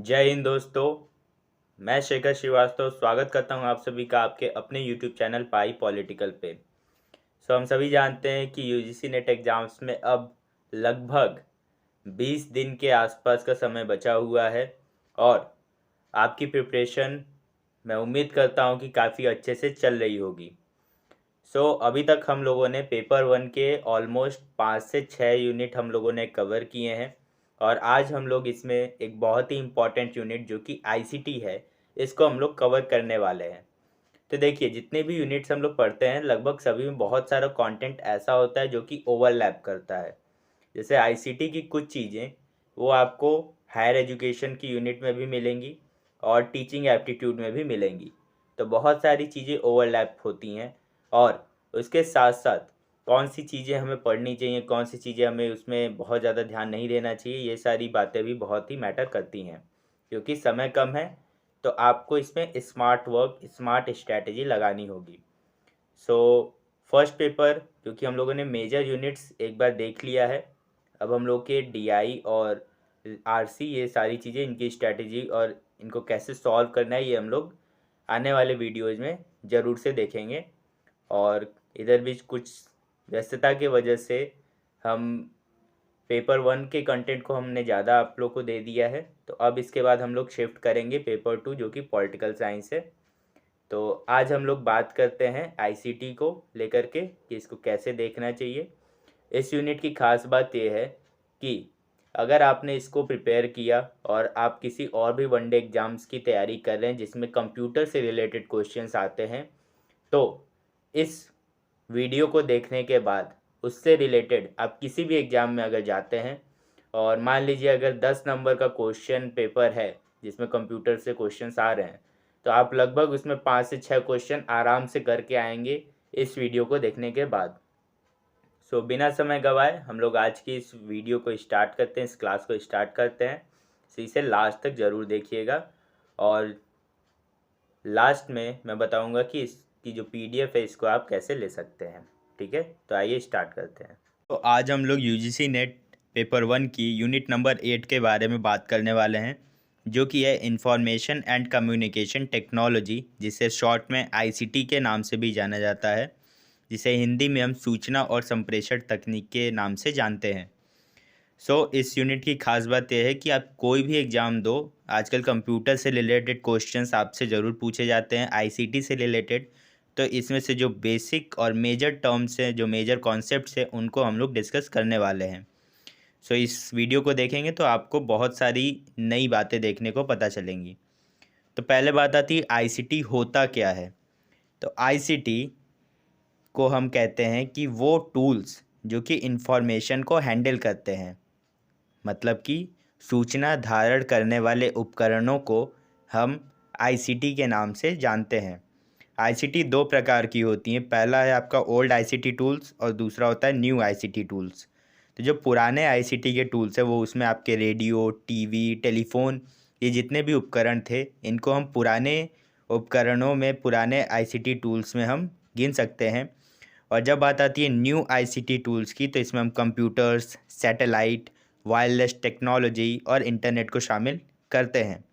जय हिंद दोस्तों। मैं शेखर श्रीवास्तव स्वागत करता हूं आप सभी का आपके अपने YouTube चैनल पाई पॉलिटिकल पे। हम सभी जानते हैं कि यूजीसी नेट एग्ज़ाम्स में अब लगभग 20 दिन के आसपास का समय बचा हुआ है और आपकी प्रिपरेशन मैं उम्मीद करता हूं कि काफ़ी अच्छे से चल रही होगी। अभी तक हम लोगों ने पेपर 1 के ऑलमोस्ट 5 से 6 यूनिट हम लोगों ने कवर किए हैं और आज हम लोग इसमें एक बहुत ही इम्पॉर्टेंट यूनिट जो कि आईसीटी है, इसको हम लोग कवर करने वाले हैं। तो देखिए, जितने भी यूनिट्स हम लोग पढ़ते हैं लगभग सभी में बहुत सारा कंटेंट ऐसा होता है जो कि ओवरलैप करता है। जैसे आईसीटी की कुछ चीज़ें वो आपको हायर एजुकेशन की यूनिट में भी मिलेंगी और टीचिंग एप्टीट्यूड में भी मिलेंगी। तो बहुत सारी चीज़ें ओवरलैप होती हैं और उसके साथ साथ कौन सी चीज़ें हमें पढ़नी चाहिए, कौन सी चीज़ें हमें उसमें बहुत ज़्यादा ध्यान नहीं देना चाहिए, ये सारी बातें भी बहुत ही मैटर करती हैं। क्योंकि समय कम है तो आपको इसमें स्मार्ट वर्क, स्मार्ट स्ट्रैटेजी लगानी होगी। फर्स्ट पेपर, क्योंकि हम लोगों ने मेजर यूनिट्स एक बार देख लिया है, अब हम लोग के डीआई और आरसी ये सारी चीज़ें, इनकी स्ट्रैटेजी और इनको कैसे सॉल्व करना है, ये हम लोग आने वाले वीडियोज़ में ज़रूर से देखेंगे। और इधर भी कुछ व्यस्तता की वजह से हम पेपर 1 के कंटेंट को हमने ज़्यादा आप लोग को दे दिया है, तो अब इसके बाद हम लोग शिफ्ट करेंगे पेपर 2 जो कि पॉलिटिकल साइंस है। तो आज हम लोग बात करते हैं आईसीटी को लेकर के कि इसको कैसे देखना चाहिए। इस यूनिट की खास बात यह है कि अगर आपने इसको प्रिपेयर किया और आप किसी और भी वनडे एग्ज़ाम्स की तैयारी कर रहे हैं जिसमें कंप्यूटर से रिलेटेड क्वेश्चंस आते हैं, तो इस वीडियो को देखने के बाद उससे रिलेटेड आप किसी भी एग्ज़ाम में अगर जाते हैं और मान लीजिए अगर 10 नंबर का क्वेश्चन पेपर है जिसमें कंप्यूटर से क्वेश्चंस आ रहे हैं, तो आप लगभग उसमें 5 से 6 क्वेश्चन आराम से करके आएंगे इस वीडियो को देखने के बाद। बिना समय गवाए हम लोग आज की इस वीडियो को स्टार्ट करते हैं, इस क्लास को स्टार्ट करते हैं। इसे लास्ट तक ज़रूर देखिएगा और लास्ट में मैं बताऊंगा कि इसकी जो पीडीएफ है इसको आप कैसे ले सकते हैं। ठीक है, तो आइए स्टार्ट करते हैं। तो आज हम लोग यूजीसी नेट पेपर 1 की यूनिट नंबर 8 के बारे में बात करने वाले हैं, जो कि है इंफॉर्मेशन एंड कम्युनिकेशन टेक्नोलॉजी, जिसे शॉर्ट में आईसीटी के नाम से भी जाना जाता है, जिसे हिंदी में हम सूचना और संप्रेषण तकनीक के नाम से जानते हैं। इस यूनिट की खास बात यह है कि आप कोई भी एग्ज़ाम दो, आजकल कंप्यूटर से रिलेटेड क्वेश्चंस आपसे ज़रूर पूछे जाते हैं, आईसीटी से रिलेटेड। तो इसमें से जो बेसिक और मेजर टर्म्स हैं, जो मेजर कॉन्सेप्ट्स हैं, उनको हम लोग डिस्कस करने वाले हैं। इस वीडियो को देखेंगे तो आपको बहुत सारी नई बातें देखने को पता चलेंगी। तो पहले बात आती है आईसीटी होता क्या है। तो आईसीटी को हम कहते हैं कि वो टूल्स जो कि इंफॉर्मेशन को हैंडल करते हैं, मतलब कि सूचना धारण करने वाले उपकरणों को हम आईसीटी के नाम से जानते हैं। आईसीटी दो प्रकार की होती हैं, पहला है आपका ओल्ड आईसीटी टूल्स और दूसरा होता है न्यू आईसीटी टूल्स। तो जो पुराने आईसीटी के टूल्स हैं वो उसमें आपके रेडियो, टीवी, टेलीफोन, ये जितने भी उपकरण थे इनको हम पुराने उपकरणों में, पुराने आईसीटी टूल्स में हम गिन सकते हैं। और जब बात आती है न्यू आईसीटी टूल्स की, तो इसमें हम कंप्यूटर्स, सैटेलाइट, वायरलेस टेक्नोलॉजी और इंटरनेट को शामिल करते हैं।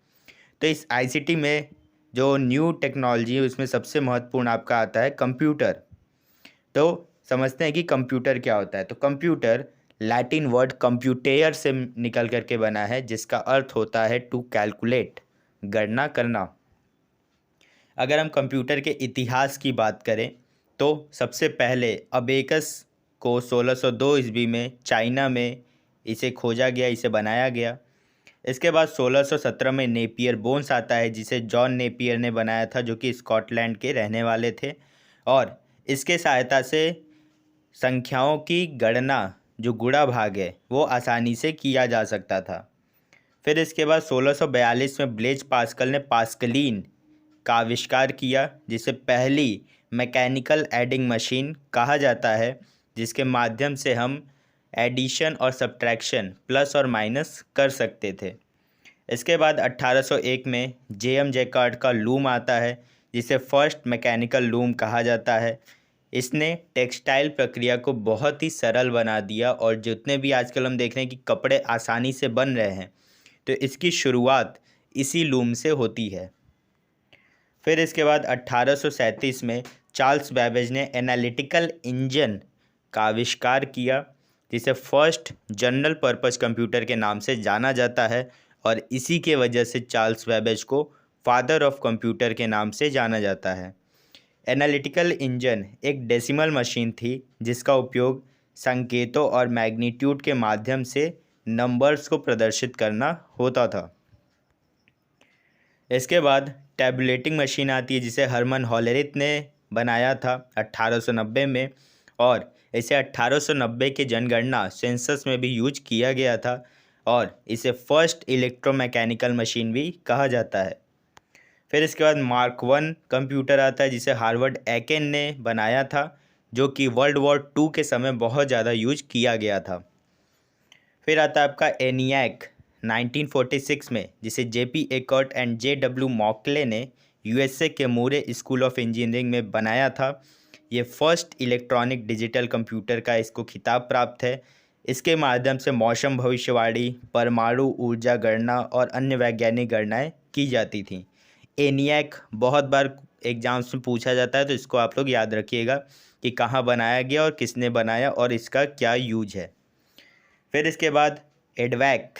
तो इस आईसीटी में जो न्यू टेक्नोलॉजी है उसमें सबसे महत्वपूर्ण आपका आता है कंप्यूटर। तो समझते हैं कि कंप्यूटर क्या होता है। तो कंप्यूटर लैटिन वर्ड कंप्यूटेयर से निकल करके बना है, जिसका अर्थ होता है टू कैलकुलेट, गणना करना। अगर हम कंप्यूटर के इतिहास की बात करें तो सबसे पहले अबेकस को 1602 ईस्वी में चाइना में इसे खोजा गया, इसे बनाया गया। इसके बाद 1617 में नेपियर बोन्स आता है, जिसे जॉन नेपियर ने बनाया था, जो कि स्कॉटलैंड के रहने वाले थे। और इसके सहायता से संख्याओं की गणना, जो गुणा भाग है, वो आसानी से किया जा सकता था। फिर इसके बाद 1642 में ब्लेज पास्कल ने पास्कलीन का आविष्कार किया, जिसे पहली मैकेनिकल एडिंग मशीन कहा जाता है, जिसके माध्यम से हम एडिशन और सब्ट्रैक्शन, प्लस और माइनस कर सकते थे। इसके बाद 1801 में जेएम जैकार्ड का लूम आता है, जिसे फर्स्ट मैकेनिकल लूम कहा जाता है। इसने टेक्सटाइल प्रक्रिया को बहुत ही सरल बना दिया और जितने भी आजकल हम देख रहे हैं कि कपड़े आसानी से बन रहे हैं, तो इसकी शुरुआत इसी लूम से होती है। फिर इसके बाद 1837 में चार्ल्स बैबेज ने एनालिटिकल इंजन का आविष्कार किया, जिसे फर्स्ट जनरल पर्पस कंप्यूटर के नाम से जाना जाता है, और इसी के वजह से चार्ल्स बैबेज को फादर ऑफ कंप्यूटर के नाम से जाना जाता है। एनालिटिकल इंजन एक डेसिमल मशीन थी जिसका उपयोग संकेतों और मैग्नीट्यूड के माध्यम से नंबर्स को प्रदर्शित करना होता था। इसके बाद टैबुलेटिंग मशीन आती है, जिसे हरमन हॉलेरिथ ने बनाया था 1890 में, और इसे 1890 के जनगणना सेंसस में भी यूज किया गया था, और इसे फर्स्ट इलेक्ट्रोमैकेनिकल मशीन भी कहा जाता है। फिर इसके बाद मार्क 1 कंप्यूटर आता है, जिसे हार्वर्ड एकेन ने बनाया था, जो कि वर्ल्ड वॉर 2 के समय बहुत ज़्यादा यूज किया गया था। फिर आता है आपका एनियाक 1946 में, जिसे जेपी एकर्ट एंड जेडब्ल्यू मॉकले ने यूएसए के मूरे स्कूल ऑफ इंजीनियरिंग में बनाया था। ये फर्स्ट इलेक्ट्रॉनिक डिजिटल कंप्यूटर का इसको खिताब प्राप्त है। इसके माध्यम से मौसम भविष्यवाणी, परमाणु ऊर्जा गणना और अन्य वैज्ञानिक गणनाएं की जाती थीं। एनियाक बहुत बार एग्जाम्स में पूछा जाता है, तो इसको आप लोग याद रखिएगा कि कहाँ बनाया गया और किसने बनाया और इसका क्या यूज है। फिर इसके बाद एडवैक,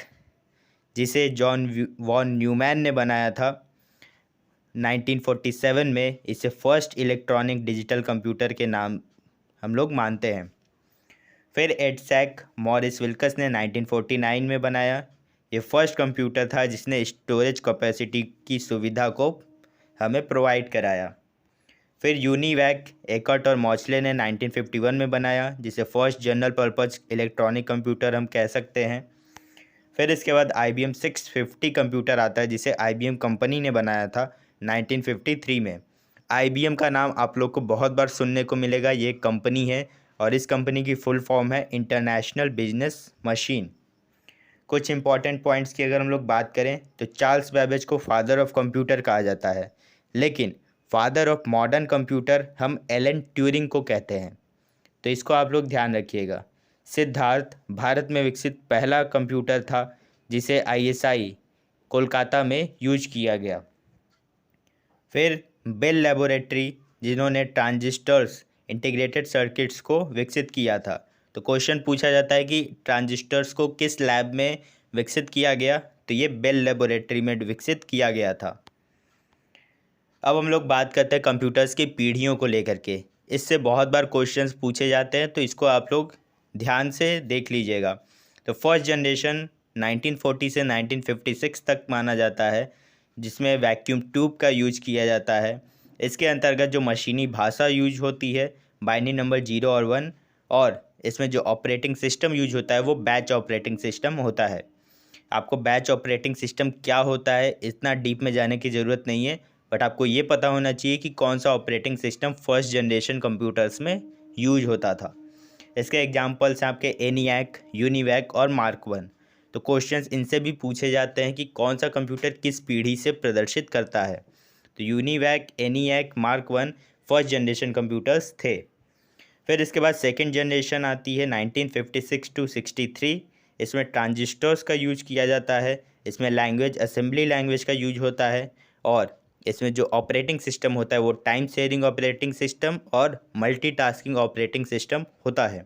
जिसे जॉन वॉन न्यूमैन ने बनाया था 1947 में, इसे फर्स्ट इलेक्ट्रॉनिक डिजिटल कंप्यूटर के नाम हम लोग मानते हैं। फिर एडसैक मॉरिस विल्कस ने 1949 में बनाया। ये फर्स्ट कंप्यूटर था जिसने स्टोरेज कैपेसिटी की सुविधा को हमें प्रोवाइड कराया। फिर यूनिवैक एकर्ट और मॉचले ने 1951 में बनाया, जिसे first general purpose electronic computer हम कह सकते हैं। फिर इसके बाद IBM 650 कंप्यूटर आता है, जिसे IBM कंपनी ने बनाया था 1953 में। IBM का नाम आप लोग को बहुत बार सुनने को मिलेगा, ये एक कंपनी है और इस कंपनी की फुल फॉर्म है इंटरनेशनल बिजनेस मशीन। कुछ इंपॉर्टेंट पॉइंट्स की अगर हम लोग बात करें तो चार्ल्स बैबेज को फादर ऑफ कंप्यूटर कहा जाता है, लेकिन फादर ऑफ मॉडर्न कंप्यूटर हम एलन ट्यूरिंग को कहते हैं, तो इसको आप लोग ध्यान रखिएगा। सिद्धार्थ भारत में विकसित पहला कंप्यूटर था जिसे ISI कोलकाता में यूज किया गया। फिर बेल लैबोरेटरी, जिन्होंने ट्रांजिस्टर्स इंटीग्रेटेड सर्किट्स को विकसित किया था, तो क्वेश्चन पूछा जाता है कि ट्रांजिस्टर्स को किस लैब में विकसित किया गया, तो ये बेल लैबोरेटरी में विकसित किया गया था। अब हम लोग बात करते हैं कंप्यूटर्स की पीढ़ियों को लेकर के। इससे बहुत बार क्वेश्चंस पूछे जाते हैं, तो इसको आप लोग ध्यान से देख लीजिएगा। तो फर्स्ट जनरेशन 1940 से 1956 तक माना जाता है, जिसमें वैक्यूम ट्यूब का यूज किया जाता है। इसके अंतर्गत जो मशीनी भाषा यूज होती है बाइनरी नंबर 0 और 1, और इसमें जो ऑपरेटिंग सिस्टम यूज होता है वो बैच ऑपरेटिंग सिस्टम होता है। आपको बैच ऑपरेटिंग सिस्टम क्या होता है इतना डीप में जाने की ज़रूरत नहीं है, बट आपको ये पता होना चाहिए कि कौन सा operating system first generation computers में यूज होता था। इसके एग्जांपल्स हैं आपके एनियाक, यूनिवैक और मार्क 1। तो क्वेश्चंस इनसे भी पूछे जाते हैं कि कौन सा कंप्यूटर किस पीढ़ी से प्रदर्शित करता है। तो UNIVAC, ENIAC, mark 1 first generation computers थे। फिर इसके बाद सेकेंड जनरेशन आती है 1956 टू 63। इसमें ट्रांजिस्टर्स का यूज किया जाता है, इसमें लैंग्वेज असेंबली लैंग्वेज का यूज होता है, और इसमें जो ऑपरेटिंग सिस्टम होता है वो टाइम शेयरिंग ऑपरेटिंग सिस्टम और मल्टीटास्किंग ऑपरेटिंग सिस्टम होता है।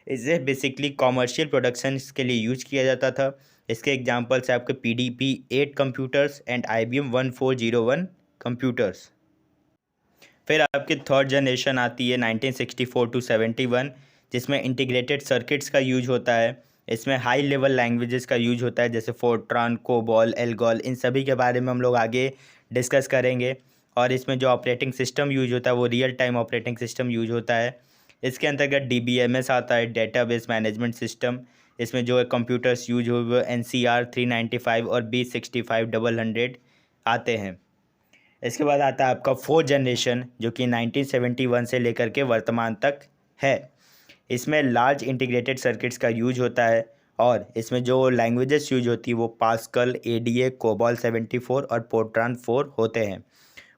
इसे बेसिकली कॉमर्शियल प्रोडक्शन के लिए यूज किया जाता था। इसके एग्जांपल्स है आपके PDP-8 computers and IBM 1401 computers. फिर आपकी थर्ड जनरेशन आती है 1964 टू 71, जिसमें इंटीग्रेटेड सर्किट्स का यूज होता है। इसमें हाई लेवल लैंग्वेजेस का यूज होता है, जैसे फोर्ट्रान, कोबॉल, एल्गोल, इन सभी के बारे में हम लोग आगे डिस्कस करेंगे। और इसमें जो ऑपरेटिंग सिस्टम यूज होता है वो real time operating system use होता है। इसके अंतर्गत DBMS आता है, डेटाबेस मैनेजमेंट सिस्टम। इसमें जो कंप्यूटर्स यूज हुए वो NCR 395 और B6500 आते हैं। इसके बाद आता है आपका फोर्थ जनरेशन, जो कि 1971 से लेकर के वर्तमान तक है। इसमें लार्ज इंटीग्रेटेड सर्किट्स का यूज होता है, और इसमें जो लैंग्वेजेस यूज होती है वो पास्कल, ADA, कोबॉल 74 और पोर्ट्रान 4 होते हैं।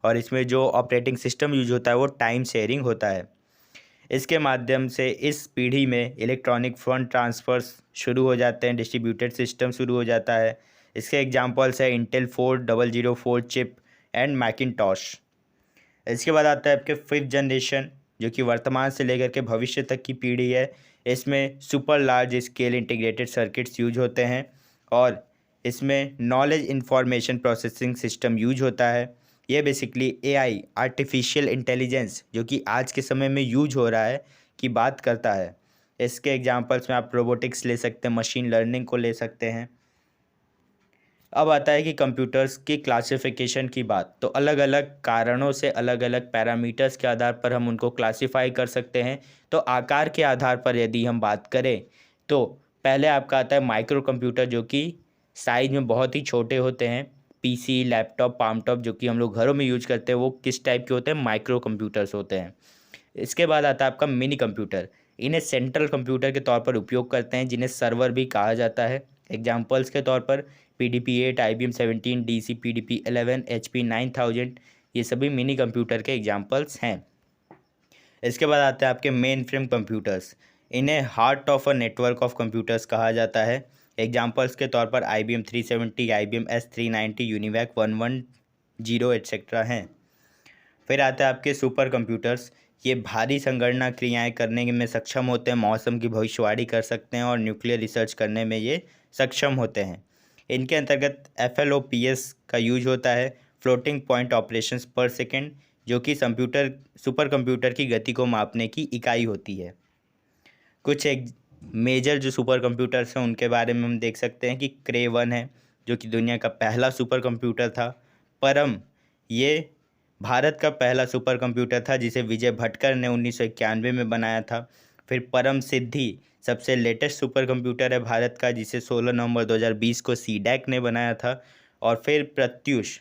और इसमें जो ऑपरेटिंग सिस्टम यूज होता है वो टाइम शेयरिंग होता है। इसके माध्यम से इस पीढ़ी में इलेक्ट्रॉनिक फंड ट्रांसफ़र्स शुरू हो जाते हैं, डिस्ट्रीब्यूटेड सिस्टम शुरू हो जाता है। इसके एग्जांपल्स है इंटेल 4004 चिप एंड मैकिनटॉश। इसके बाद आता है आपके 5th जनरेशन, जो कि वर्तमान से लेकर के भविष्य तक की पीढ़ी है। इसमें super large scale integrated circuits use होते हैं और इसमें knowledge information processing system use होता है। ये बेसिकली एआई, आर्टिफिशियल इंटेलिजेंस, जो कि आज के समय में यूज हो रहा है, की बात करता है। इसके एग्जांपल्स में आप रोबोटिक्स ले सकते हैं, मशीन लर्निंग को ले सकते हैं। अब आता है कि कंप्यूटर्स की क्लासिफिकेशन की बात। तो अलग अलग कारणों से अलग अलग पैरामीटर्स के आधार पर हम उनको क्लासिफाई कर सकते हैं। तो आकार के आधार पर यदि हम बात करें तो पहले आपका आता है माइक्रो कंप्यूटर, जो कि साइज में बहुत ही छोटे होते हैं। पीसी, लैपटॉप, पाम टॉप जो कि हम लोग घरों में यूज करते हैं, वो किस टाइप के होते हैं? माइक्रो कंप्यूटर्स होते हैं। इसके बाद आता है आपका मिनी कंप्यूटर। इन्हें सेंट्रल कंप्यूटर के तौर पर उपयोग करते हैं, जिन्हें सर्वर भी कहा जाता है। एग्जाम्पल्स के तौर पर PDP-8, IBM 17, DC PDP-11, HP 9000, ये सभी मिनी कंप्यूटर के एग्जाम्पल्स हैं। इसके बाद आते हैं आपके मेन फ्रेम कंप्यूटर्स। इन्हें heart of a network of computers कहा जाता है। एग्जाम्पल्स के तौर पर IBM 370, IBM S390, UNIVAC 110 etcetera हैं। फिर आते हैं आपके सुपर कंप्यूटर्स। ये भारी संगणना क्रियाएं करने में सक्षम होते हैं, मौसम की भविष्यवाणी कर सकते हैं और न्यूक्लियर रिसर्च करने में ये सक्षम होते हैं। इनके अंतर्गत FLOPS का यूज होता है, फ्लोटिंग पॉइंट ऑपरेशंस पर सेकेंड, जो कि सुपर कंप्यूटर की गति को मापने की इकाई होती है। कुछ एक मेजर जो सुपर कंप्यूटर्स हैं उनके बारे में हम देख सकते हैं कि क्रे 1 है, जो कि दुनिया का पहला सुपर कंप्यूटर था। परम, ये भारत का पहला सुपर कंप्यूटर था, जिसे विजय भटकर ने 1991 में बनाया था। फिर परम सिद्धि सबसे लेटेस्ट सुपर कंप्यूटर है भारत का, जिसे 16 नवंबर 2020 को CDAC ने बनाया था। और फिर प्रत्युष,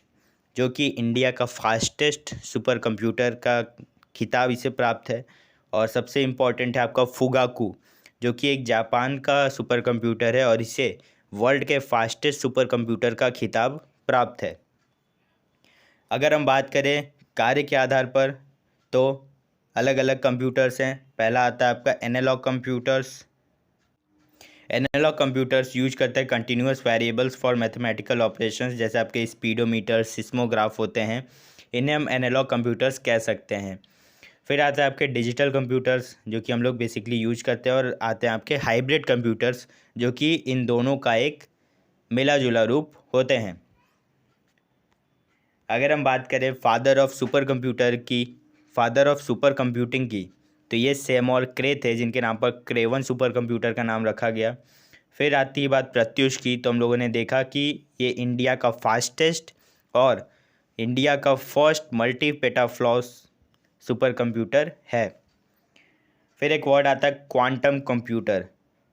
जो कि इंडिया का फास्टेस्ट सुपर कंप्यूटर का खिताब इसे प्राप्त है। और सबसे इम्पॉर्टेंट है आपका फुगाकू, जो कि एक जापान का सुपर कंप्यूटर है और इसे वर्ल्ड के फास्टेस्ट सुपर कंप्यूटर का खिताब प्राप्त है। अगर हम बात करें कार्य के आधार पर, तो अलग अलग कंप्यूटर्स हैं। पहला आता है आपका analog computers. Analog computers use करते हैं continuous variables for mathematical operations, जैसे आपके स्पीडोमीटर, सिस्मोग्राफ होते हैं। इन्हें हम एनालॉग कंप्यूटर्स कह सकते हैं। फिर आता है आपके डिजिटल कंप्यूटर्स, जो कि हम लोग बेसिकली यूज करते हैं। और आते हैं आपके हाइब्रिड कंप्यूटर्स, जो कि इन दोनों का एक मिला जुला रूप होते हैं। अगर हम बात करें फादर ऑफ सुपर कंप्यूटिंग की, तो ये सेम और क्रे थे, जिनके नाम पर क्रे 1 सुपर कंप्यूटर का नाम रखा गया। फिर आती है बात प्रत्युष की, तो हम लोगों ने देखा कि ये इंडिया का फास्टेस्ट और इंडिया का फर्स्ट मल्टी पेटाफ्लॉस सुपर कंप्यूटर है। फिर एक वर्ड आता है क्वांटम कंप्यूटर।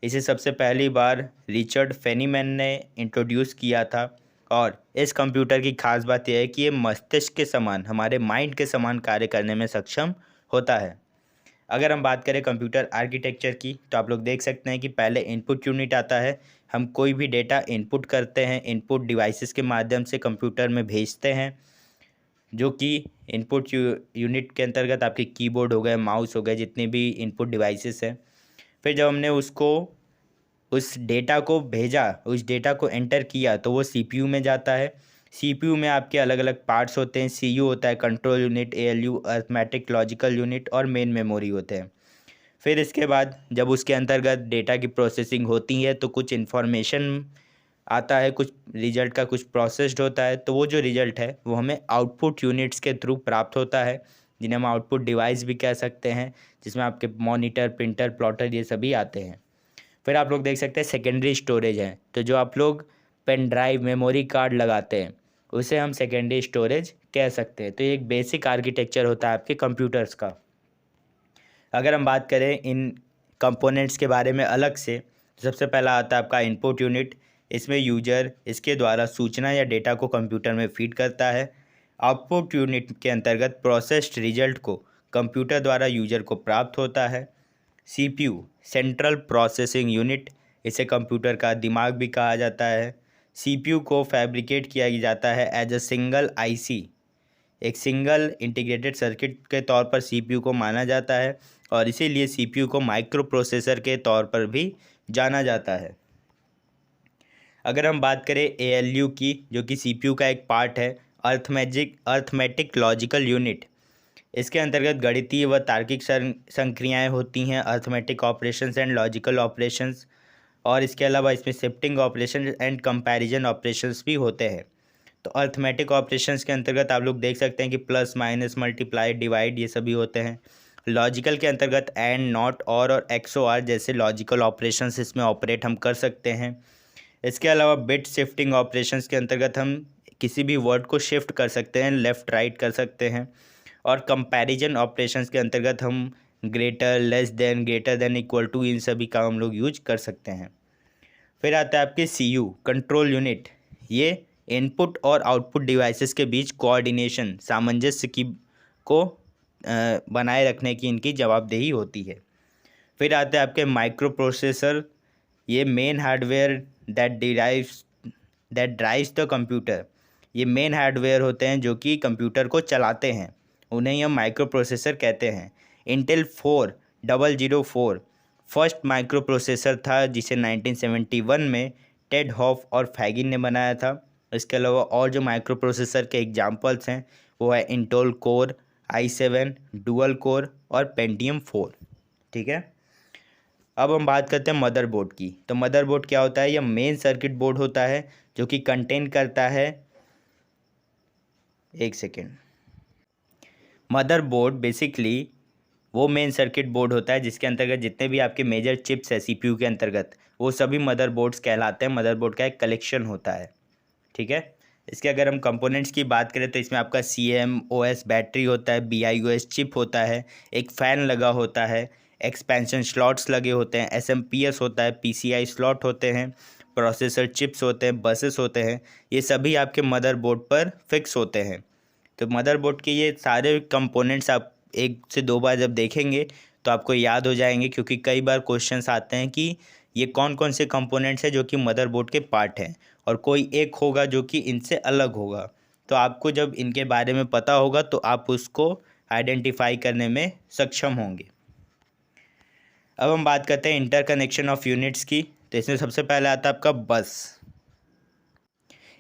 इसे सबसे पहली बार रिचर्ड फेनीमैन ने इंट्रोड्यूस किया था। और इस कंप्यूटर की खास बात यह है कि ये मस्तिष्क के समान, हमारे माइंड के समान कार्य करने में सक्षम होता है। अगर हम बात करें कंप्यूटर आर्किटेक्चर की, तो आप लोग देख सकते हैं कि पहले इनपुट यूनिट आता है। हम कोई भी डेटा इनपुट करते हैं, इनपुट डिवाइसेस के माध्यम से कंप्यूटर में भेजते हैं, जो कि इनपुट यूनिट के अंतर्गत आपके कीबोर्ड हो गए, माउस हो गए, जितने भी इनपुट डिवाइसेस हैं। फिर जब हमने उस डेटा को भेजा, उस डेटा को एंटर किया, तो वो CPU में जाता है। CPU में आपके अलग अलग पार्ट्स होते हैं। CU होता है, control unit, ALU, arithmetic logical unit और मेन मेमोरी होते हैं। फिर इसके बाद जब उसके अंतर्गत डेटा की प्रोसेसिंग होती है, तो कुछ इन्फॉर्मेशन आता है, कुछ रिजल्ट का कुछ प्रोसेस्ड होता है। तो वो जो रिजल्ट है वो हमें आउटपुट यूनिट्स के थ्रू प्राप्त होता है, जिन्हें हम आउटपुट डिवाइस भी कह सकते हैं, जिसमें आपके मॉनिटर, प्रिंटर, प्लॉटर ये सभी आते हैं। फिर आप लोग देख सकते हैं सेकेंडरी स्टोरेज है। तो जो आप लोग पेन ड्राइव, मेमोरी कार्ड लगाते हैं, उसे हम सेकेंडरी स्टोरेज कह सकते हैं। तो ये एक बेसिक आर्किटेक्चर होता है आपके कंप्यूटर्स का। अगर हम बात करें इन कंपोनेंट्स के बारे में अलग से, तो सबसे पहला आता है आपका इनपुट यूनिट। इसमें यूजर इसके द्वारा सूचना या डेटा को कंप्यूटर में फीड करता है। आउटपुट यूनिट के अंतर्गत प्रोसेस्ड रिजल्ट को कंप्यूटर द्वारा यूजर को प्राप्त होता है। CPU, सेंट्रल प्रोसेसिंग यूनिट, इसे कंप्यूटर का दिमाग भी कहा जाता है। CPU को फैब्रिकेट किया जाता है एज अ सिंगल IC, एक सिंगल इंटीग्रेटेड सर्किट के तौर पर CPU को माना जाता है, और इसीलिए CPU को माइक्रो प्रोसेसर के तौर पर भी जाना जाता है। अगर हम बात करें ALU की, जो कि CPU का एक पार्ट है, अर्थमेटिक लॉजिकल यूनिट, इसके अंतर्गत गणितीय व तार्किक संक्रियाएँ होती हैं, arithmetic operations and logical operations, और इसके अलावा इसमें shifting operation and comparison operations भी होते हैं। तो अर्थमेटिक ऑपरेशंस के अंतर्गत आप लोग देख सकते हैं कि प्लस माइनस मल्टीप्लाई डिवाइड ये सभी होते हैं। लॉजिकल के अंतर्गत एंड नॉट और XOR जैसे लॉजिकल ऑपरेशंस इसमें ऑपरेट हम कर सकते हैं। इसके अलावा बिट शिफ्टिंग ऑपरेशंस के अंतर्गत हम किसी भी वर्ड को शिफ्ट कर सकते हैं, लेफ़्ट राइट कर सकते हैं। और कंपैरिजन ऑपरेशंस के अंतर्गत हम greater, less than, greater than, equal to, इन सभी का हम लोग यूज कर सकते हैं। फिर आता है आपके CU कंट्रोल यूनिट। ये इनपुट और आउटपुट डिवाइसेस के बीच कोऑर्डिनेशन, सामंजस्य की को बनाए रखने की इनकी जवाबदेही होती है। फिर आते हैं आपके माइक्रो प्रोसेसर। ये main hardware that drives the computer. ये मेन हार्डवेयर होते हैं जो कि कंप्यूटर को चलाते हैं, उन्हें हम माइक्रो प्रोसेसर कहते हैं। इंटेल 4004 फर्स्ट माइक्रो प्रोसेसर था, जिसे 1971 में टेड हॉफ और फैगिन ने बनाया था। इसके अलावा और जो माइक्रो प्रोसेसर के एग्जांपल्स हैं वो है Intel core i7, dual core और पेंटियम 4। ठीक है, अब हम बात करते हैं मदरबोर्ड की। तो मदरबोर्ड क्या होता है? यह मेन सर्किट बोर्ड होता है जो कि कंटेन करता है, एक सेकेंड, मदरबोर्ड बेसिकली वो मेन सर्किट बोर्ड होता है जिसके अंतर्गत जितने भी आपके मेजर चिप्स है CPU के अंतर्गत, वो सभी मदरबोर्ड्स कहलाते हैं। मदरबोर्ड का एक कलेक्शन होता है। ठीक है, इसके अगर हम कंपोनेंट्स की बात करें तो इसमें आपका CMOS बैटरी होता है, BIOS चिप होता है, एक फ़ैन लगा होता है, एक्सपेंशन स्लॉट्स लगे होते हैं, SMPS होता है, PCI स्लॉट होते हैं, प्रोसेसर चिप्स होते हैं, बसेस होते हैं। ये सभी आपके मदरबोर्ड पर फिक्स होते हैं। तो मदरबोर्ड के ये सारे कंपोनेंट्स आप एक से दो बार जब देखेंगे तो आपको याद हो जाएंगे, क्योंकि कई बार क्वेश्चंस आते हैं कि ये कौन कौन से कंपोनेंट्स हैं जो कि मदरबोर्ड के पार्ट हैं, और कोई एक होगा जो कि इनसे अलग होगा। तो आपको जब इनके बारे में पता होगा तो आप उसको आइडेंटिफाई करने में सक्षम होंगे। अब हम बात करते हैं इंटरकनेक्शन ऑफ यूनिट्स की। तो इसमें सबसे पहले आता है आपका बस।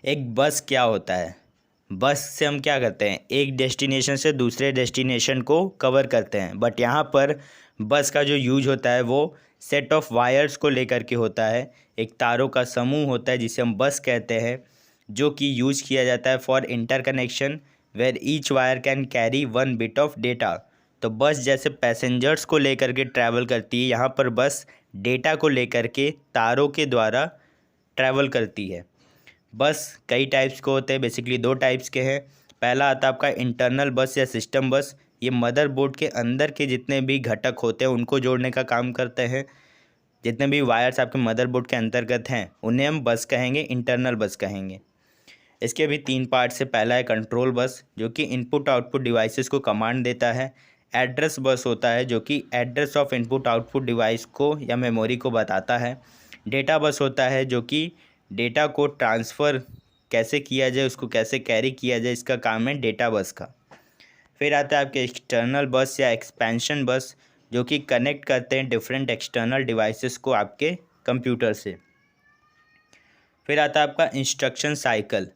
एक बस क्या होता है? बस से हम क्या करते हैं? एक डेस्टिनेशन से दूसरे डेस्टिनेशन को कवर करते हैं, बट यहाँ पर बस का जो यूज होता है वो सेट ऑफ वायर्स को लेकर के होता है। एक तारों का समूह होता है जिसे हम बस कहते हैं, जो कि यूज किया जाता है for interconnection where each wire can carry 1 bit of data. तो बस जैसे पैसेंजर्स को लेकर के ट्रैवल करती है, यहाँ पर बस डेटा को लेकर के तारों के द्वारा ट्रैवल करती है। बस कई टाइप्स के होते हैं, बेसिकली 2 टाइप्स के हैं। पहला आता है आपका इंटरनल बस या सिस्टम बस। ये मदरबोर्ड के अंदर के जितने भी घटक होते हैं उनको जोड़ने का काम करते हैं। जितने भी वायर्स आपके मदरबोर्ड के अंतर्गत हैं उन्हें हम बस कहेंगे, इंटरनल बस कहेंगे। इसके भी 3 पार्ट से, पहला है कंट्रोल बस जो कि इनपुट आउटपुट डिवाइसेस को कमांड देता है। एड्रेस बस होता है जो कि address of input output device को या मेमोरी को बताता है। डेटा बस होता है जो कि डेटा को ट्रांसफ़र कैसे किया जाए, उसको कैसे कैरी किया जाए, इसका काम है डेटा बस का। फिर आता है आपके एक्सटर्नल बस या एक्सपेंशन बस जो कि कनेक्ट करते हैं डिफरेंट एक्सटर्नल डिवाइसेस को आपके कंप्यूटर से। फिर आता है आपका इंस्ट्रक्शन साइकिल,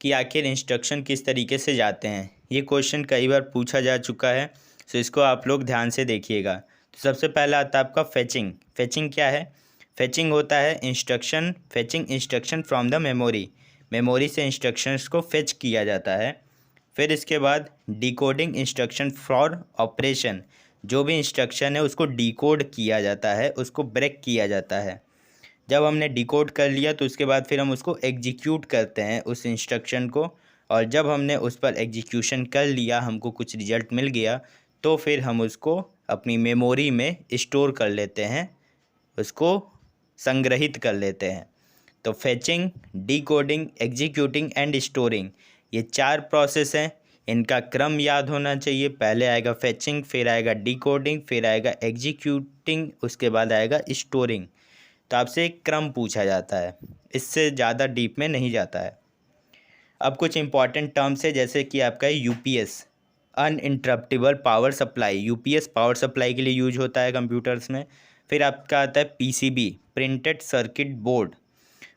कि आखिर इंस्ट्रक्शन किस तरीके से जाते हैं। ये क्वेश्चन कई बार पूछा जा चुका है, तो इसको आप लोग ध्यान से देखिएगा। तो सबसे पहला आता है आपका फेचिंग। फेचिंग क्या है? फेचिंग होता है fetching instruction from the memory से इंस्ट्रक्शंस को फेच किया जाता है। फिर इसके बाद डिकोडिंग इंस्ट्रक्शन फॉर ऑपरेशन, जो भी इंस्ट्रक्शन है उसको डिकोड किया जाता है, उसको ब्रेक किया जाता है। जब हमने डिकोड कर लिया तो उसके बाद फिर हम उसको एग्जीक्यूट करते हैं उस इंस्ट्रक्शन को, और जब हमने उस पर एग्जीक्यूशन कर लिया, हमको कुछ रिजल्ट मिल गया, तो फिर हम उसको अपनी मेमोरी में स्टोर कर लेते हैं, उसको संग्रहित कर लेते हैं। तो fetching, decoding, executing and storing, ये 4 प्रोसेस हैं। इनका क्रम याद होना चाहिए। पहले आएगा फेचिंग, फिर आएगा डिकोडिंग, फिर आएगा एग्जीक्यूटिंग, उसके बाद आएगा स्टोरिंग। तो आपसे एक क्रम पूछा जाता है, इससे ज़्यादा डीप में नहीं जाता है। अब कुछ इंपॉर्टेंट टर्म्स है, जैसे कि आपका UPS, uninterruptible power supply. UPS power supply के लिए यूज होता है कंप्यूटर्स में। फिर आपका आता है PCB, प्रिंटेड सर्किट बोर्ड।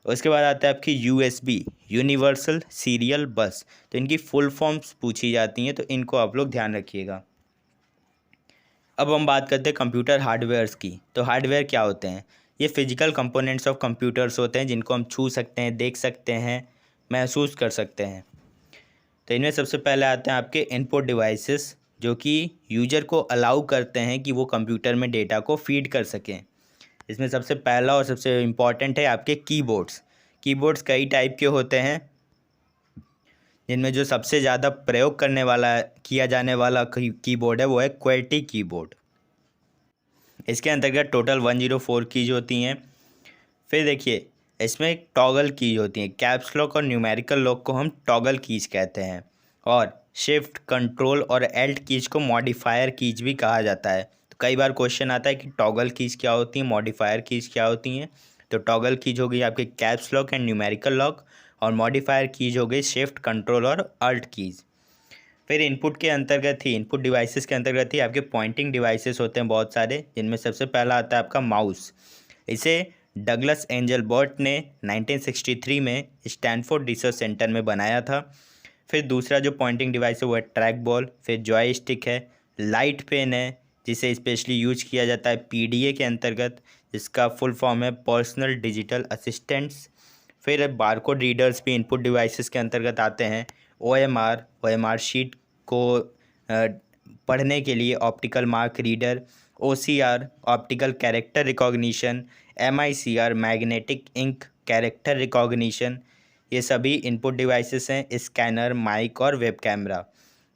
उसके बाद आता है आपकी यूएसबी, यूनिवर्सल सीरियल बस। तो इनकी फुल फॉर्म्स पूछी जाती हैं, तो इनको आप लोग ध्यान रखिएगा। अब हम बात करते हैं कंप्यूटर हार्डवेयर्स की। तो हार्डवेयर क्या होते हैं? ये फिजिकल कंपोनेंट्स ऑफ कंप्यूटर्स होते हैं जिनको हम छू सकते हैं, देख सकते हैं, महसूस कर सकते हैं। तो इनमें सबसे पहले आते हैं आपके इनपुट डिवाइसेस, जो कि यूजर को अलाउ करते हैं कि वो कंप्यूटर में डेटा को फीड कर सकें। इसमें सबसे पहला और सबसे इम्पॉर्टेंट है आपके कीबोर्ड्स। कीबोर्ड्स कई टाइप के होते हैं, जिनमें जो सबसे ज़्यादा प्रयोग किया जाने वाला कीबोर्ड है वो है क्वेर्टी कीबोर्ड। इसके अंतर्गत टोटल 104 कीज होती हैं। फिर देखिए, इसमें टॉगल कीज होती हैं। कैप्स लॉक और न्यूमेरिकल लॉक को हम टॉगल कीज कहते हैं, और शिफ्ट, कंट्रोल और एल्ट कीज को मॉडिफायर कीज भी कहा जाता है। तो कई बार क्वेश्चन आता है कि टॉगल कीज क्या होती हैं, मॉडिफायर कीज क्या होती हैं। तो टॉगल कीज हो गई आपके caps lock and numerical lock, और मॉडिफायर कीज हो गई शिफ्ट, कंट्रोल और अल्ट कीज। फिर इनपुट डिवाइसेस के अंतर्गत ही आपके पॉइंटिंग डिवाइसेस होते हैं बहुत सारे, जिनमें सबसे पहला आता है आपका माउस। इसे डगलस एंजल बर्ट ने 1963 में स्टैनफोर्ड रिसर्च सेंटर में बनाया था। फिर दूसरा जो पॉइंटिंग डिवाइस है वो है ट्रैक बॉल। फिर जॉय स्टिक है, लाइट पेन है, जिसे स्पेशली यूज किया जाता है पीडीए के अंतर्गत, जिसका फुल फॉर्म है पर्सनल डिजिटल असिस्टेंट्स। फिर बारकोड रीडर्स भी इनपुट डिवाइसेस के अंतर्गत आते हैं। ओएमआर शीट को पढ़ने के लिए optical mark reader, OCR optical character recognition, MICR magnetic ink character recognition, ये सभी इनपुट डिवाइसेस हैं। स्कैनर, माइक और वेब कैमरा।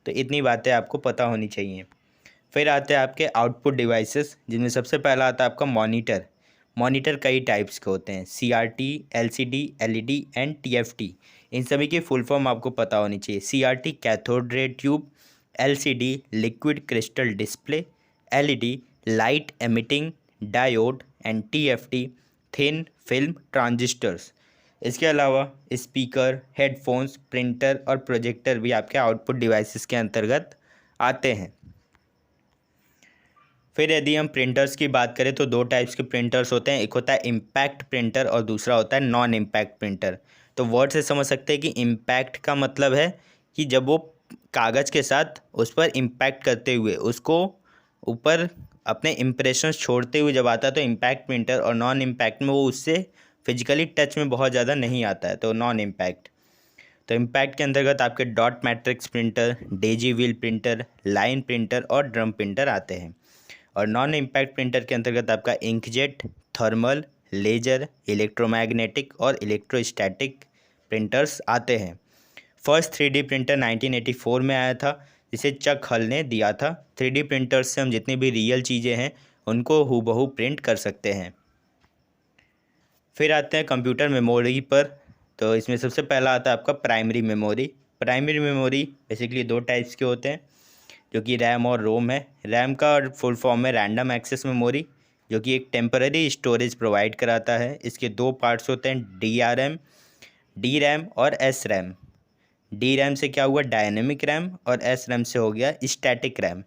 तो इतनी बातें आपको पता होनी चाहिए। फिर आते हैं आपके आउटपुट डिवाइसेस, जिनमें सबसे पहला आता है आपका मॉनिटर। मॉनिटर कई टाइप्स के होते हैं, CRT, LCD, LED and TFT. इन सभी की फुल फॉर्म आपको पता होनी चाहिए। CRT cathode ray tube, LCD liquid crystal display, LED light emitting diode and TFT thin film transistors. इसके अलावा स्पीकर, हेडफोन्स, प्रिंटर और प्रोजेक्टर भी आपके आउटपुट डिवाइसेस के अंतर्गत आते हैं। फिर यदि हम प्रिंटर्स की बात करें तो दो टाइप्स के प्रिंटर्स होते हैं, एक होता है इम्पैक्ट प्रिंटर और दूसरा होता है नॉन इम्पैक्ट प्रिंटर। तो वर्ड से समझ सकते हैं कि इम्पैक्ट का मतलब है कि जब वो कागज़ के साथ उस पर इम्पैक्ट करते हुए उसको ऊपर अपने इम्प्रेशंस छोड़ते हुए जब आता है तो इम्पैक्ट प्रिंटर, और नॉन इम्पैक्ट में वो उससे फिजिकली टच में बहुत ज़्यादा नहीं आता है, तो नॉन इम्पैक्ट। तो इम्पैक्ट के अंतर्गत आपके dot matrix printer, Daisy wheel printer, line printer और ड्रम प्रिंटर आते हैं। और नॉन इम्पैक्ट प्रिंटर के अंतर्गत आपका इंकजेट, थर्मल, लेजर, इलेक्ट्रोमैग्नेटिक और इलेक्ट्रोस्टैटिक प्रिंटर्स आते हैं। फर्स्ट 3D प्रिंटर 1984 में आया था, जिसे चक हल ने दिया था। 3D प्रिंटर्स से हम जितनी भी रियल चीज़ें हैं उनको हूबहू प्रिंट कर सकते हैं। फिर आते हैं कंप्यूटर मेमोरी पर। तो इसमें सबसे पहला आता है आपका primary memory. Primary memory basically दो टाइप्स के होते हैं, जो कि रैम और रोम है। रैम का फुल फॉर्म है रैंडम एक्सेस मेमोरी, जो कि एक टेम्पररी स्टोरेज प्रोवाइड कराता है। इसके दो पार्ट्स होते हैं, डी रैम और एस रैम। डी रैम से क्या हुआ, डायनेमिक रैम, और एस रैम से हो गया स्टैटिक रैम।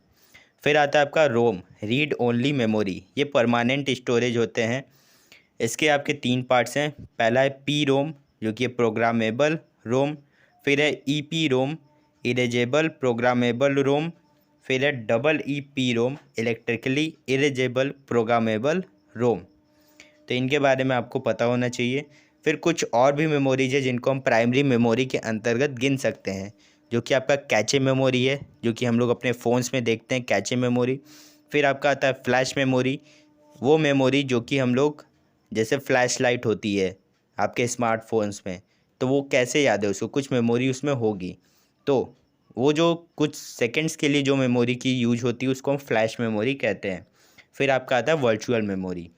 फिर आता है आपका रोम, रीड ओनली मेमोरी। ये परमानेंट स्टोरेज होते हैं। इसके आपके तीन पार्ट्स हैं। पहला है पी रोम, जो कि प्रोग्रामेबल रोम। फिर है E P ROM, erasable programmable रोम। फिर है double E P ROM, electrically erasable programmable रोम। तो इनके बारे में आपको पता होना चाहिए। फिर कुछ और भी मेमोरीज है जिनको हम प्राइमरी मेमोरी के अंतर्गत गिन सकते हैं, जो कि आपका कैचे मेमोरी है, जो कि हम लोग अपने फ़ोन्स में देखते हैं, कैचे मेमोरी। फिर आपका आता है फ्लैश मेमोरी, वो मेमोरी जो कि हम लोग, जैसे फ्लैश लाइट होती है आपके स्मार्टफोन्स में, तो वो कैसे याद है उसको, कुछ मेमोरी उसमें होगी। तो वो जो कुछ सेकंड्स के लिए जो मेमोरी की यूज होती है उसको हम फ्लैश मेमोरी कहते हैं। फिर आपका आता है वर्चुअल मेमोरी।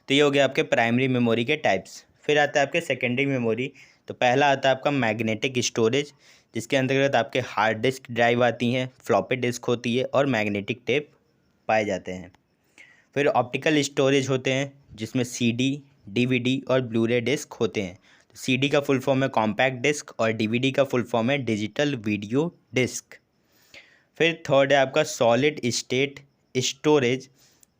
तो ये हो गया आपके प्राइमरी मेमोरी के टाइप्स। फिर आता है आपके सेकेंडरी मेमोरी। तो पहला आता है आपका मैग्नेटिक स्टोरेज, जिसके अंतर्गत आपके हार्ड डिस्क ड्राइव आती हैं, फ्लॉपी डिस्क होती है और मैग्नेटिक टेप पाए जाते हैं। फिर ऑप्टिकल स्टोरेज होते हैं, जिसमें सीडी, डीवीडी और ब्लूरे डिस्क होते हैं। तो सीडी का फुल फॉर्म है कॉम्पैक्ट डिस्क और डीवीडी का फुल फॉर्म है डिजिटल वीडियो डिस्क। फिर थर्ड है आपका सॉलिड स्टेट स्टोरेज,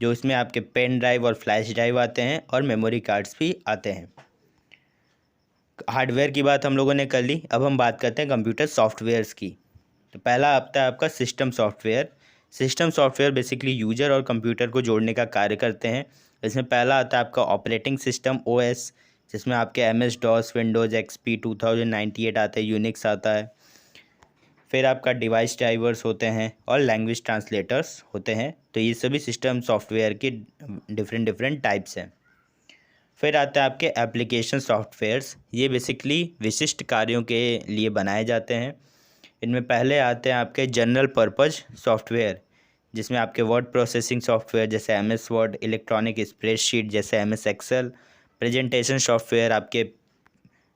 जो इसमें आपके पेन ड्राइव और फ्लैश ड्राइव आते हैं और मेमोरी कार्ड्स भी आते हैं। हार्डवेयर की बात हम लोगों ने कर ली, अब हम बात करते हैं कंप्यूटर सॉफ्टवेयर्स की। तो पहला आता है आपका system software. System software basically user और कंप्यूटर को जोड़ने का कार्य करते हैं। इसमें पहला आता है आपका ऑपरेटिंग सिस्टम ओएस, जिसमें आपके M S DOS, Windows XP 2098 आते हैं, यूनिक्स आता है। फिर आपका डिवाइस ड्राइवर्स होते हैं और लैंग्वेज ट्रांसलेटर्स होते हैं। तो ये सभी सिस्टम सॉफ्टवेयर के डिफरेंट डिफरेंट टाइप्स हैं। फिर आता है आपके एप्लीकेशन सॉफ्टवेयर्स। ये बेसिकली विशिष्ट कार्यों के लिए बनाए जाते हैं। इनमें पहले आते हैं आपके जनरल पर्पज़ सॉफ्टवेयर, जिसमें आपके वर्ड प्रोसेसिंग सॉफ्टवेयर जैसे M S word, electronic spreadsheet जैसे M S Excel, presentation software आपके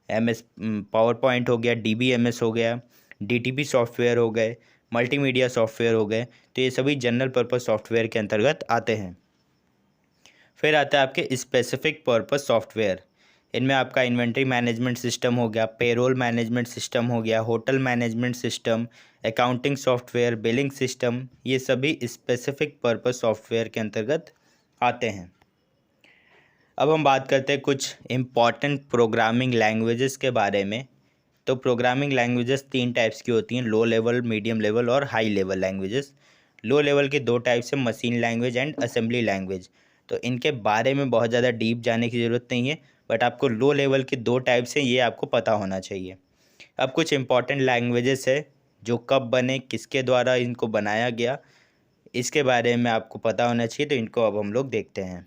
एम एस पावर पॉइंट हो गया, डी बी एम एस हो गया, डी टी पी सॉफ्टवेयर हो गए, मल्टीमीडिया सॉफ्टवेयर हो गए। तो ये सभी जनरल पर्पज़ सॉफ्टवेयर के अंतर्गत आते हैं। फिर आता है आपके स्पेसिफिक पर्पस सॉफ्टवेयर। इनमें आपका इन्वेंट्री मैनेजमेंट सिस्टम हो गया, पेरोल मैनेजमेंट सिस्टम हो गया, hotel management system, accounting software, billing system, ये सभी स्पेसिफिक पर्पस सॉफ्टवेयर के अंतर्गत आते हैं। अब हम बात करते हैं कुछ इम्पॉर्टेंट प्रोग्रामिंग लैंग्वेजेस के बारे में। तो प्रोग्रामिंग लैंग्वेजेस 3 टाइप्स की होती हैं, लो लेवल, मीडियम लेवल और high level languages. Low level के 2 टाइप्स हैं, machine language and assembly language. तो इनके बारे में बहुत ज़्यादा डीप जाने की ज़रूरत नहीं है, बट आपको लो लेवल के 2 टाइप्स हैं, ये आपको पता होना चाहिए। अब कुछ इंपॉर्टेंट लैंग्वेजेस है जो कब बने, किसके द्वारा इनको बनाया गया, इसके बारे में आपको पता होना चाहिए। तो इनको अब हम लोग देखते हैं।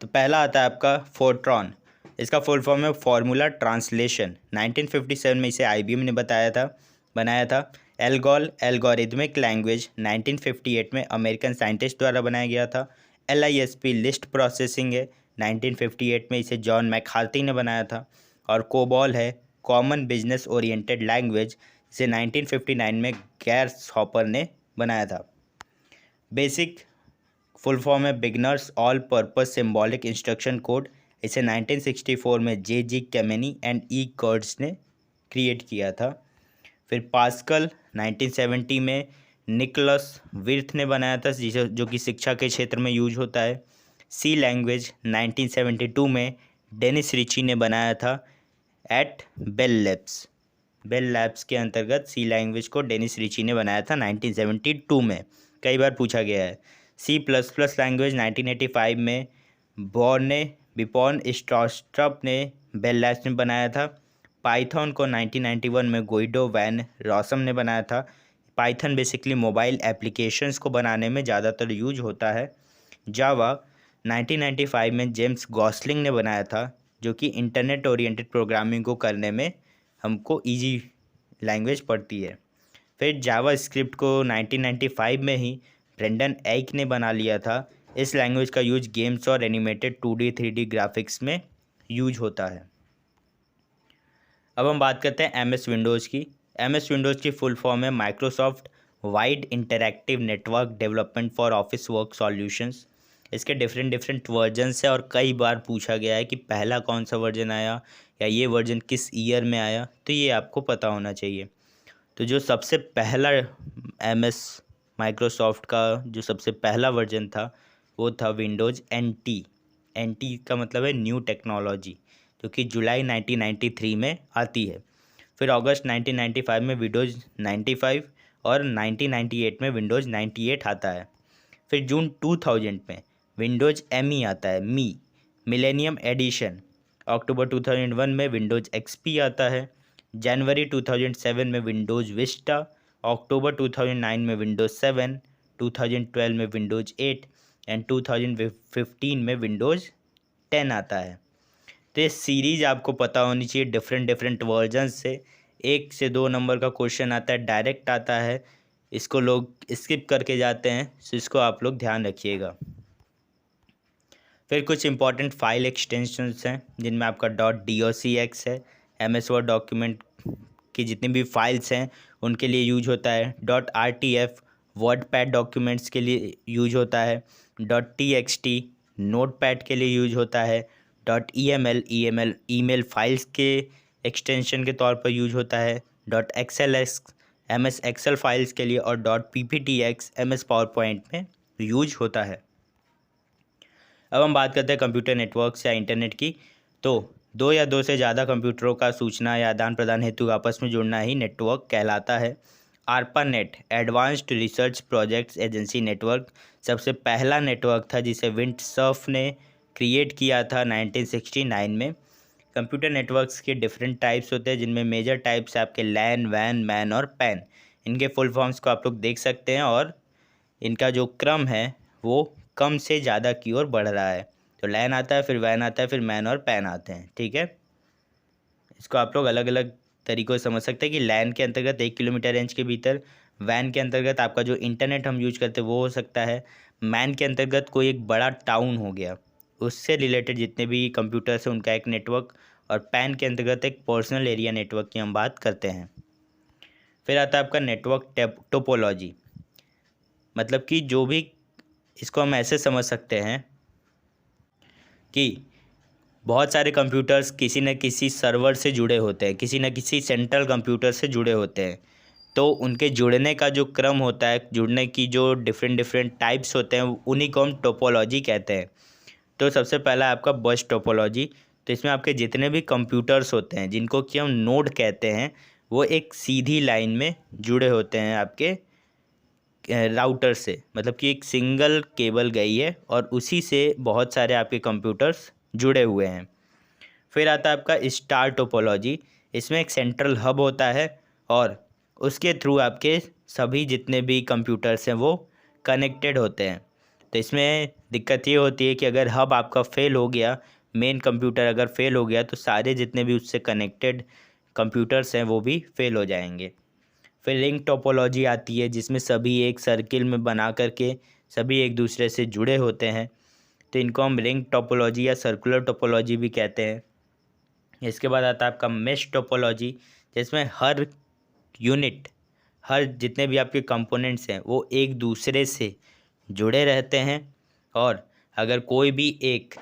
तो पहला आता है आपका फोर्ट्रॉन। इसका फुल फॉर्म है फॉर्मूला ट्रांसलेशन। 1957 में इसे आईबीएम ने बनाया था। एल्गोल एल्गोरिथमिक लैंग्वेज 1958 में अमेरिकन साइंटिस्ट द्वारा बनाया गया था। LISP लिस्ट प्रोसेसिंग है, 1958 में इसे जॉन मैककार्थी ने बनाया था। और कोबॉल है कॉमन बिजनेस ओरिएंटेड लैंग्वेज, इसे 1959 में गैर्स हॉपर ने बनाया था। बेसिक फुल फॉर्म है beginners all purpose symbolic instruction code, इसे 1964 में J.G. कैमेनी and E. कर्ट्ज ने क्रिएट किया था। फिर पास्कल 1970 में निकोलस विर्थ ने बनाया था, जो कि शिक्षा के क्षेत्र में यूज होता है। सी लैंग्वेज 1972 में डेनिस रिची ने बनाया था एट बेल लैब्स के अंतर्गत सी लैंग्वेज को डेनिस रिची ने बनाया था 1972 में। कई बार पूछा गया है। C++ लैंग्वेज 1985 में बिपॉन स्ट्रॉस्ट्रप ने बेल लैब्स में बनाया था। पाइथन को 1991 में गुइडो वैन रॉसम ने बनाया था। पाइथन बेसिकली मोबाइल एप्लीकेशंस को बनाने में ज़्यादातर यूज होता है। जावा 1995 में जेम्स गॉसलिंग ने बनाया था, जो कि इंटरनेट ओरिएंटेड प्रोग्रामिंग को करने में हमको इजी लैंग्वेज पड़ती है। फिर जावा स्क्रिप्ट को 1995 में ही ब्रेंडन एइक ने बना लिया था। इस लैंग्वेज का यूज गेम्स और एनिमेटेड 2D 3D ग्राफिक्स में यूज होता है। अब हम बात करते हैं MS विंडोज़ की। MS विंडोज़ की फुल फॉर्म है Microsoft wide interactive network development for office work solutions. इसके डिफरेंट वर्जन्स है और कई बार पूछा गया है कि पहला कौन सा वर्जन आया या ये वर्जन किस ईयर में आया, तो ये आपको पता होना चाहिए। तो जो सबसे पहला MS माइक्रोसॉफ्ट का जो सबसे पहला वर्जन था वो था विंडोज़ NT। NT का मतलब है न्यू टेक्नोलॉजी, जो कि जुलाई 1993 में आती है। फिर अगस्त 1995 में विंडोज़ 95 और 1998 में विंडोज़ 98 आता है। फिर जून 2000 में विंडोज़ ME आता है, मिलेनियम एडिशन। अक्टूबर 2001 में विंडोज़ XP आता है। जनवरी 2007 में विंडोज़ विस्टा। अक्टूबर 2009 में विंडोज़ 7, 2012 में विंडोज़ 8 एंड 2015 में विंडोज़ 10 आता है। तो ये सीरीज़ आपको पता होनी चाहिए डिफरेंट वर्जन से। 1 से 2 नंबर का क्वेश्चन आता है, डायरेक्ट आता है, इसको लोग स्किप करके जाते हैं, तो इसको आप लोग ध्यान रखिएगा। फिर कुछ इंपॉर्टेंट फाइल एक्सटेंशंस हैं जिनमें आपका .docx है। MS वर्ड डॉक्यूमेंट की जितनी भी फाइल्स हैं उनके लिए यूज होता है। .rtf वर्डपैड डॉक्यूमेंट्स के लिए यूज होता है। .txt नोटपैड के लिए यूज होता है। .eml ईमेल फाइल्स के एक्सटेंशन के तौर पर यूज होता है। .xls MS एक्सेल फाइल्स के लिए और .pptx MS पावर पॉइंट में यूज होता है। अब हम बात करते हैं कंप्यूटर नेटवर्क्स या इंटरनेट की। तो दो या दो से ज़्यादा कंप्यूटरों का सूचना या आदान प्रदान हेतु आपस में जुड़ना ही नेटवर्क कहलाता है। ARPANET advanced research projects agency network सबसे पहला नेटवर्क था जिसे विंडसर्फ ने क्रिएट किया था 1969 में। कंप्यूटर नेटवर्क्स के डिफरेंट टाइप्स होते हैं, जिनमें मेजर टाइप्स आपके लैन, वैन, मैन और पैन। इनके फुल फॉर्म्स को आप लोग देख सकते हैं और इनका जो क्रम है वो कम से ज़्यादा की ओर बढ़ रहा है। तो लैन आता है, फिर वैन आता है, फिर मैन और पैन आते हैं। ठीक है, इसको आप लोग अलग अलग तरीक़ों से समझ सकते हैं कि लैन के अंतर्गत 1 किलोमीटर रेंज के भीतर, वैन के अंतर्गत आपका जो इंटरनेट हम यूज करते हैं वो हो सकता है, मैन के अंतर्गत कोई एक बड़ा टाउन हो गया, उससे रिलेटेड जितने भी कंप्यूटर्स हैं उनका एक नेटवर्क, और पैन के अंतर्गत एक पर्सनल एरिया नेटवर्क की हम बात करते हैं। फिर आता है आपका नेटवर्क टोपोलॉजी, मतलब कि जो भी, इसको हम ऐसे समझ सकते हैं कि बहुत सारे कंप्यूटर्स किसी न किसी सर्वर से जुड़े होते हैं, किसी न किसी सेंट्रल कंप्यूटर से जुड़े होते हैं। तो उनके जुड़ने का जो क्रम होता है, जुड़ने की जो डिफरेंट डिफरेंट टाइप्स होते हैं, उन्हीं को हम टोपोलॉजी कहते हैं। तो सबसे पहला है आपका बस टोपोलॉजी। तो इसमें आपके जितने भी कंप्यूटर्स होते हैं, जिनको कि हम नोड कहते हैं, वो एक सीधी लाइन में जुड़े होते हैं आपके राउटर से, मतलब कि एक सिंगल केबल गई है और उसी से बहुत सारे आपके कंप्यूटर्स जुड़े हुए हैं। फिर आता है आपका स्टार टोपोलॉजी। इसमें एक सेंट्रल हब होता है और उसके थ्रू आपके सभी जितने भी कंप्यूटर्स हैं वो कनेक्टेड होते हैं। तो इसमें दिक्कत ये होती है कि अगर हब आपका फेल हो गया, मेन कंप्यूटर अगर फेल हो गया, तो सारे जितने भी उससे कनेक्टेड कंप्यूटर्स हैं वो भी फेल हो जाएंगे। फिर रिंग टोपोलॉजी आती है, जिसमें सभी एक सर्किल में बना करके सभी एक दूसरे से जुड़े होते हैं। तो इनको हम रिंग टोपोलॉजी या सर्कुलर टोपोलॉजी भी कहते हैं। इसके बाद आता है आपका मेश टोपोलॉजी, जिसमें हर यूनिट, हर जितने भी आपके कंपोनेंट्स हैं वो एक दूसरे से जुड़े रहते हैं, और अगर कोई भी एक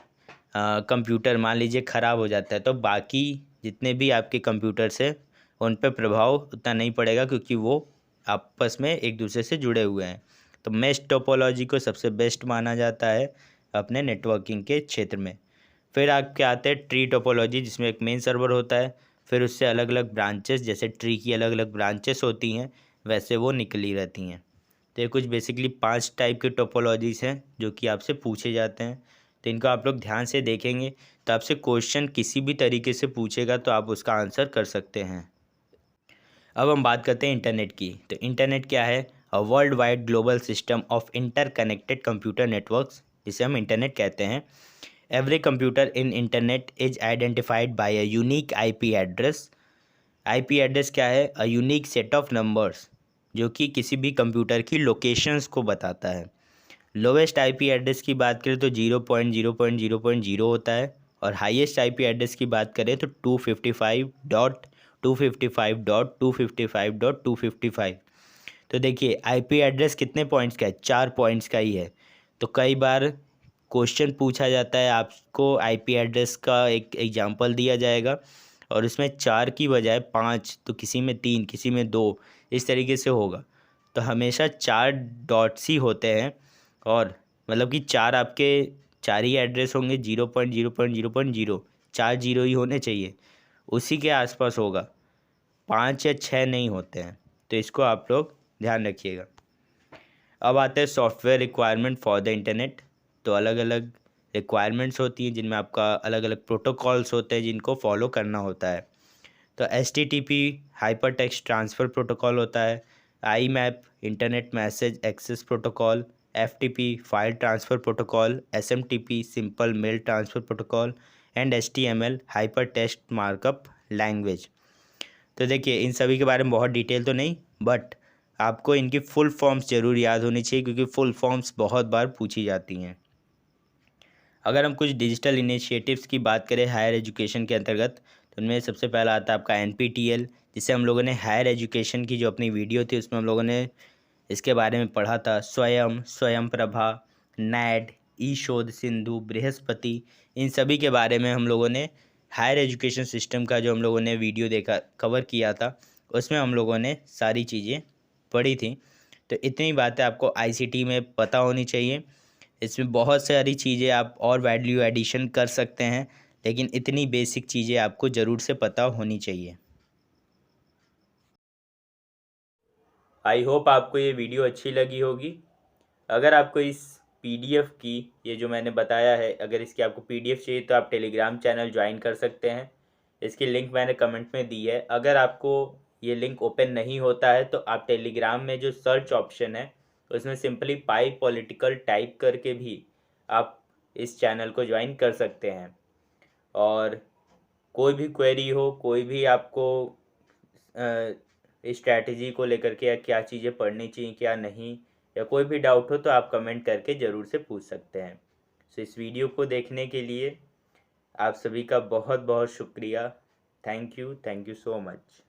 कंप्यूटर मान लीजिए ख़राब हो जाता है, तो बाकी जितने भी आपके कंप्यूटर्स हैं उन पर प्रभाव उतना नहीं पड़ेगा, क्योंकि वो आपस में एक दूसरे से जुड़े हुए हैं। तो मेश टोपोलॉजी को सबसे बेस्ट माना जाता है अपने नेटवर्किंग के क्षेत्र में। फिर आपके आते हैं ट्री टोपोलॉजी, जिसमें एक मेन सर्वर होता है, फिर उससे अलग अलग ब्रांचेस, जैसे ट्री की अलग अलग ब्रांचेस होती हैं वैसे वो निकली रहती हैं। तो ये कुछ बेसिकली 5 टाइप के टोपोलॉजीज़ हैं जो कि आपसे पूछे जाते हैं। तो इनको आप लोग ध्यान से देखेंगे तो आपसे क्वेश्चन किसी भी तरीके से पूछेगा तो आप उसका आंसर कर सकते हैं। अब हम बात करते हैं इंटरनेट की। तो इंटरनेट क्या है? A world wide global system of interconnected computer networks, जिसे हम इंटरनेट कहते हैं। Every computer in internet is identified by a unique IP address. IP address क्या है? A unique set of numbers, जो कि किसी भी कंप्यूटर की लोकेशंस को बताता है। लोवेस्ट आईपी एड्रेस की बात करें तो 0.0.0.0 होता है, और हाईएस्ट आईपी एड्रेस की बात करें तो 255.255.255.255। तो देखिए आईपी एड्रेस कितने पॉइंट्स का है? 4 पॉइंट्स का ही है। तो कई बार क्वेश्चन पूछा जाता है, आपको आईपी एड्रेस का एक एग्जांपल दिया जाएगा और उसमें 4 की बजाय 5, तो किसी में 3, किसी में 2, इस तरीके से होगा। तो हमेशा 4 डॉट्स ही होते हैं, और मतलब कि 4 आपके 4 ही एड्रेस होंगे। 0.0.0.0 4 जीरो ही होने चाहिए, उसी के आसपास होगा, 5 या 6 नहीं होते हैं। तो इसको आप लोग ध्यान रखिएगा। अब आते हैं software requirement for the internet. तो अलग अलग रिक्वायरमेंट्स होती हैं जिनमें आपका अलग अलग प्रोटोकॉल्स होते हैं जिनको फॉलो करना होता है। तो HTTP hyper text transfer protocol होता है, IMAP internet message access protocol, FTP file transfer protocol, SMTP simple mail transfer protocol, and HTML hyper text markup language. तो देखिए इन सभी के बारे में बहुत डिटेल तो नहीं, बट आपको इनकी फुल फॉर्म्स ज़रूर याद होनी चाहिए, क्योंकि फुल फॉर्म्स बहुत बार पूछी जाती हैं। अगर हम कुछ डिजिटल इनिशिएटिव्स की बात करें हायर एजुकेशन के अंतर्गत, तो उनमें सबसे पहला आता है आपका NPTEL, जिसे हम लोगों ने हायर एजुकेशन की जो अपनी वीडियो थी उसमें हम लोगों ने इसके बारे में पढ़ा था। स्वयं प्रभा, NAD, ई-शोध सिंधु, बृहस्पति, इन सभी के बारे में हम लोगों ने हायर एजुकेशन सिस्टम का जो हम लोगों ने वीडियो देखा, कवर किया था, उसमें हम लोगों ने सारी चीज़ें पढ़ी थी। तो इतनी बातें आपको ICT में पता होनी चाहिए। इसमें बहुत सारी चीज़ें आप और वैल्यू एडिशन कर सकते हैं, लेकिन इतनी बेसिक चीज़ें आपको ज़रूर से पता होनी चाहिए। आई होप आपको ये वीडियो अच्छी लगी होगी। अगर आपको इस पीडीएफ की, ये जो मैंने बताया है, अगर इसकी आपको पीडीएफ चाहिए तो आप टेलीग्राम चैनल ज्वाइन कर सकते हैं। इसकी लिंक मैंने कमेंट में दी है। अगर आपको ये लिंक ओपन नहीं होता है तो आप टेलीग्राम में जो सर्च ऑप्शन है उसमें सिंपली पाई पॉलिटिकल टाइप करके भी आप इस चैनल को ज्वाइन कर सकते हैं। और कोई भी क्वेरी हो, कोई भी आपको स्ट्रैटेजी को लेकर के या क्या चीज़ें पढ़नी चाहिए क्या नहीं, या कोई भी डाउट हो तो आप कमेंट करके ज़रूर से पूछ सकते हैं। सो इस वीडियो को देखने के लिए आप सभी का बहुत बहुत शुक्रिया। Thank you so much.